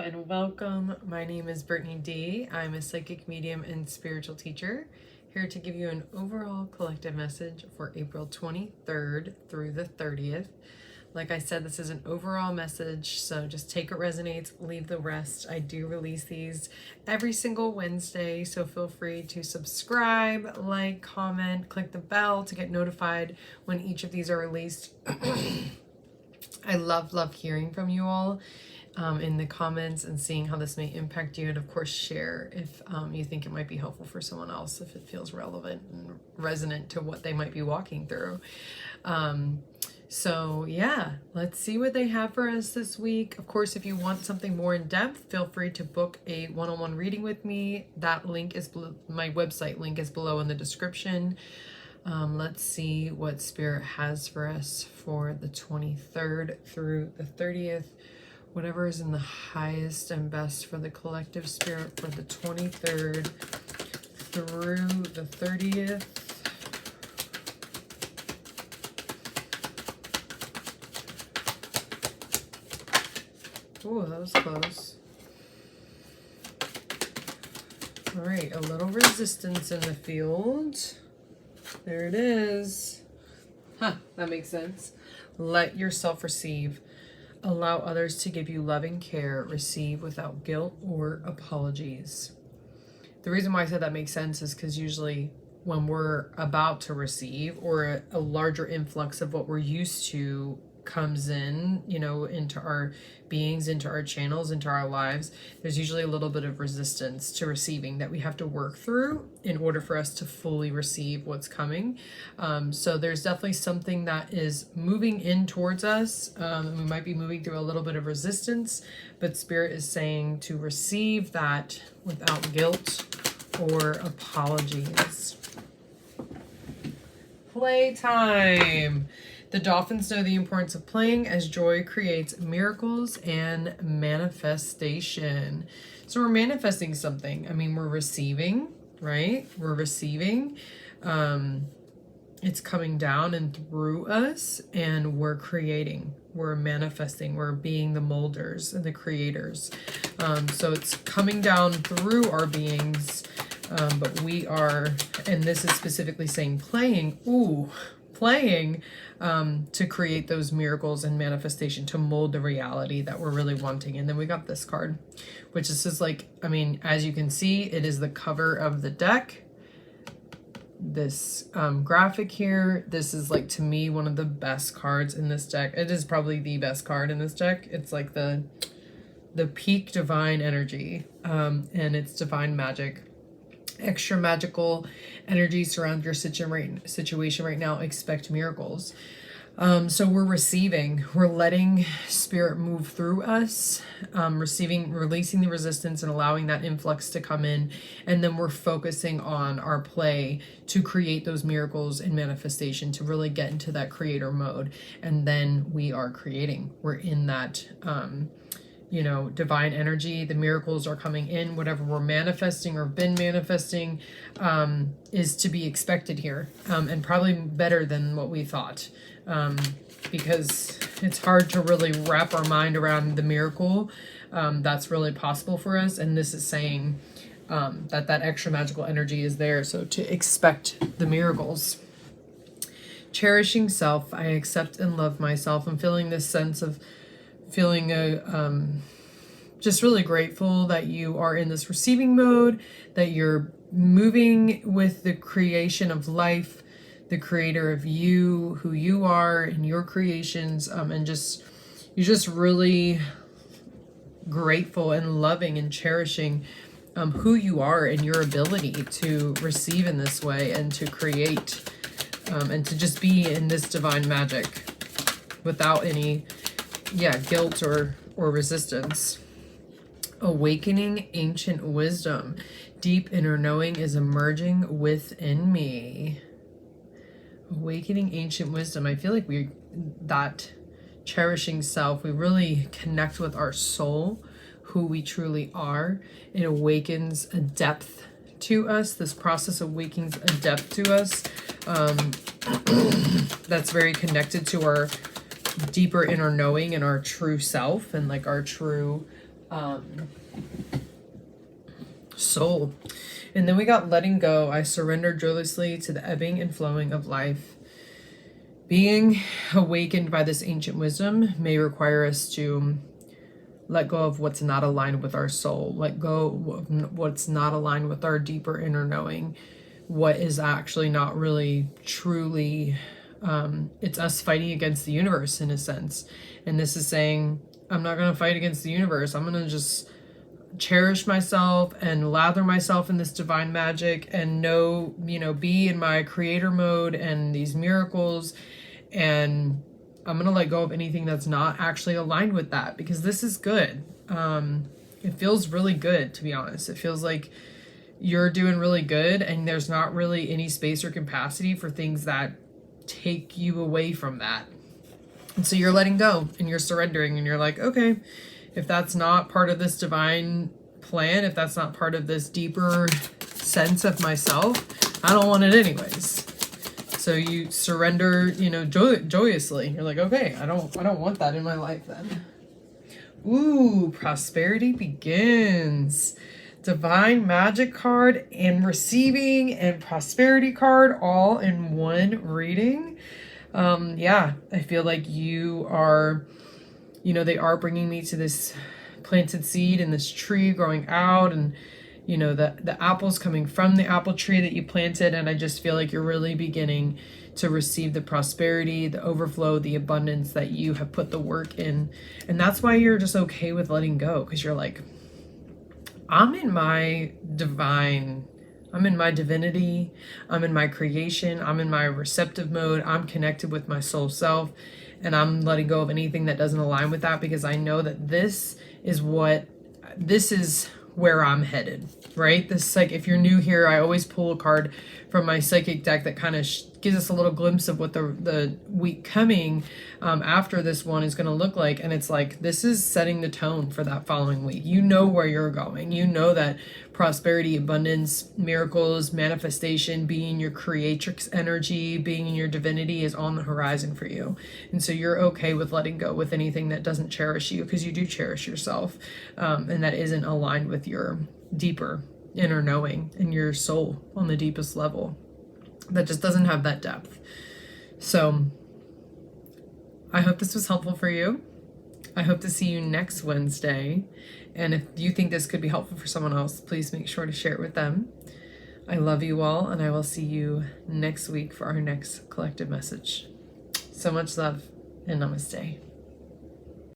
and welcome. My name is Brittany D. I'm a psychic medium and spiritual teacher, here to give you an overall collective message for April 23rd through the 30th. Like I said, this is an overall message, so just take what resonates, leave the rest. I do release these every single Wednesday, so feel free to subscribe, like, comment, click the bell to get notified when each of these are released. I love hearing from you all in the comments and seeing how this may impact you, and of course share if you think it might be helpful for someone else, if it feels relevant and resonant to what they might be walking through. So yeah, let's see what they have for us this week. Of course, if you want something more in depth, feel free to book a one-on-one reading with me. That link is my website link is below in the description. Let's see what Spirit has for us for the 23rd through the 30th. Whatever is in the highest and best for the collective spirit for the 23rd through the 30th. Ooh, that was close. All right, a little resistance in the field. There it is. That makes sense. Let yourself receive. Allow others to give you loving care. Receive without guilt or apologies. The reason why I said that makes sense is because usually when we're about to receive, or a larger influx of what we're used to comes in, into our beings, into our channels, into our lives, there's usually a little bit of resistance to receiving that we have to work through in order for us to fully receive what's coming. So there's definitely something that is moving in towards us. We might be moving through a little bit of resistance, but Spirit is saying to receive that without guilt or apologies. Playtime. The dolphins know the importance of playing, as joy creates miracles and manifestation. So we're manifesting something. I mean, we're receiving, right? We're receiving. It's coming down and through us, and we're creating. We're manifesting. We're being the molders and the creators. So it's coming down through our beings, but we are, and this is specifically saying playing. Playing to create those miracles and manifestation, to mold the reality that we're really wanting. And then we got this card, which is just like, I mean, as you can see, it is the cover of the deck. This graphic here, this is like, to me, one of the best cards in this deck. It is probably the best card in this deck. It's like the peak divine energy, and it's divine magic. Extra magical energy surround your situation right now. Expect miracles. So we're receiving, we're letting Spirit move through us, releasing the resistance and allowing that influx to come in. And then we're focusing on our play to create those miracles and manifestation, to really get into that creator mode. And then we are creating. We're in that, divine energy. The miracles are coming in. Whatever we're manifesting or been manifesting is to be expected here, and probably better than what we thought, because it's hard to really wrap our mind around the miracle that's really possible for us. And this is saying that extra magical energy is there, so to expect the miracles. Cherishing self. I accept and love myself. I'm feeling this sense of feeling just really grateful that you are in this receiving mode, that you're moving with the creation of life, the creator of you, who you are, and your creations, and you're just really grateful and loving and cherishing who you are and your ability to receive in this way and to create, and to just be in this divine magic without any guilt or resistance. Awakening ancient wisdom. Deep inner knowing is emerging within me. Awakening ancient wisdom. I feel like that cherishing self, we really connect with our soul, who we truly are. It awakens a depth to us. This process awakens a depth to us that's very connected to our deeper inner knowing and our true self, and like our true Soul. And then we got letting go. I surrender joyously to the ebbing and flowing of life. Being awakened by this ancient wisdom may require us to let go of what's not aligned with our soul, let go of what's not aligned with our deeper inner knowing, what is actually not really truly, it's us fighting against the universe in a sense. And this is saying, I'm not going to fight against the universe. I'm going to just cherish myself and lather myself in this divine magic and be in my creator mode and these miracles. And I'm going to let go of anything that's not actually aligned with that, because this is good. It feels really good, to be honest. It feels like you're doing really good and there's not really any space or capacity for things that take you away from that. And so you're letting go and you're surrendering and you're like, okay, if that's not part of this divine plan, if that's not part of this deeper sense of myself, I don't want it anyways. So you surrender, joyously. You're like, okay, I don't want that in my life then. Ooh, prosperity begins. Divine magic card and receiving and prosperity card all in one reading. Yeah, I feel like you are, they are bringing me to this planted seed and this tree growing out, and the apples coming from the apple tree that you planted. And I just feel like you're really beginning to receive the prosperity, the overflow, the abundance that you have put the work in. And that's why you're just okay with letting go, because you're like, I'm in my divinity, I'm in my creation, I'm in my receptive mode, I'm connected with my soul self, and I'm letting go of anything that doesn't align with that, because I know that this is where I'm headed, right? This, like, if you're new here, I always pull a card from my psychic deck that kind of gives us a little glimpse of what the week coming after this one is going to look like. And it's like, this is setting the tone for that following week. You know where you're going. You know that prosperity, abundance, miracles, manifestation, being your creatrix energy, being in your divinity is on the horizon for you. And so you're okay with letting go with anything that doesn't cherish you, because you do cherish yourself, and that isn't aligned with your deeper inner knowing and your soul on the deepest level, that just doesn't have that depth. So I hope this was helpful for you. I hope to see you next Wednesday. And if you think this could be helpful for someone else, please make sure to share it with them. I love you all, and I will see you next week for our next collective message. So much love, and namaste.